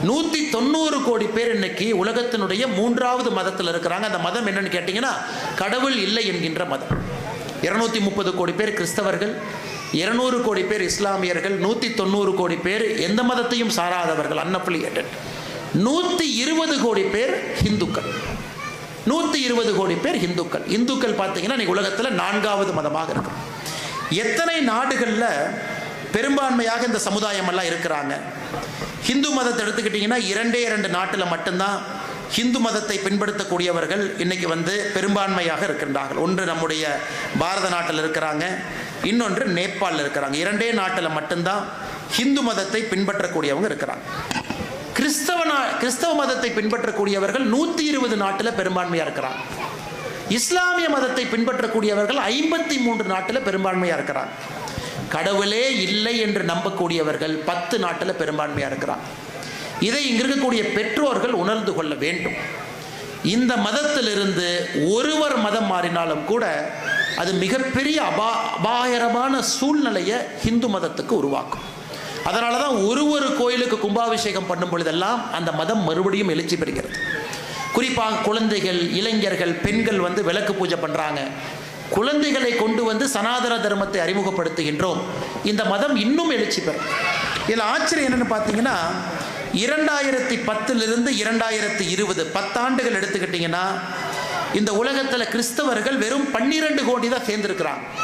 190 கோடி பேர் இன்னைக்கு உலகத்தினுடைய 3வது மதத்தில் இருக்கிறாங்க. அந்த மதம் என்னன்னு கேட்டீங்கன்னா கடவுள் இல்லை என்கின்ற மதம். 230 கோடி பேர் கிறிஸ்தவர்கள், 200 கோடி பேர் இஸ்லாமியர்கள், 190 கோடி பேர் எந்த மதத்தையும் சாராதவர்கள், அன்அஃபிலியேட்டட். 120 கோடி பேர் ஹிந்துக்கள். 120 கோடி பேர் இந்துக்கள். இந்துக்கள் பார்த்தீங்கன்னா இன்னைக்கு உலகத்தில் 4வது மதமாக இருக்கு. எத்தனை நாடுகளில் பெரும்பான்மையாக இந்த சமுதாயம் எல்லாம் இருக்கிறாங்க? ஹிந்து மதத்தை எடுத்துக்கிட்டிங்கன்னா 2 நாட்டில் மட்டும்தான் ஹிந்து மதத்தை பின்பற்றக்கூடியவர்கள் இன்னைக்கு பெரும்பான்மையாக இருக்கின்றார்கள். ஒன்று நம்முடைய பாரத நாட்டில் இருக்கிறாங்க, இன்னொன்று நேபாளில் இருக்கிறாங்க. 2 நாட்டில் மட்டும்தான் ஹிந்து மதத்தை பின்பற்றக்கூடியவங்க இருக்கிறாங்க. கிறிஸ்தவ மதத்தை பின்பற்றக்கூடியவர்கள் 120 நாட்டில் பெரும்பான்மையாக இருக்கிறாங்க. இஸ்லாமிய மதத்தை பின்பற்றக்கூடியவர்கள் 53 நாட்டில் பெரும்பான்மையாக இருக்கிறாங்க. கடவுளே இல்லை என்று நம்பக்கூடியவர்கள் 10 நாட்டில் பெரும்பான்மையாக இருக்கிறாங்க. இதை இங்க இருக்கக்கூடிய பெற்றோர்கள் உணர்ந்து கொள்ள வேண்டும். இந்த மதத்திலிருந்து ஒருவர் மதம் மாறினாலும் கூட அது மிகப்பெரிய அபாயகரமான சூழ்நிலையை ஹிந்து மதத்துக்கு உருவாக்கும். அதனால தான் ஒரு கோயிலுக்கு கும்பாபிஷேகம் பண்ணும் பொழுதெல்லாம் அந்த மதம் மறுபடியும் எழுச்சி பெறுகிறது. குறிப்பாக குழந்தைகள், இளைஞர்கள், பெண்கள் விளக்கு பூஜை பண்ணுறாங்க. குழந்தைகளை கொண்டு சனாதன தர்மத்தை அறிமுகப்படுத்துகின்றோம். இந்த மதம் இன்னும் எழுச்சி பெறும். இதில் ஆச்சரியம் என்னென்னு பார்த்தீங்கன்னா 2010 2020 10 ஆண்டுகள் எடுத்துக்கிட்டிங்கன்னா இந்த உலகத்தில் கிறிஸ்தவர்கள் வெறும் 12 கோடி தான் சேர்ந்துருக்கிறாங்க.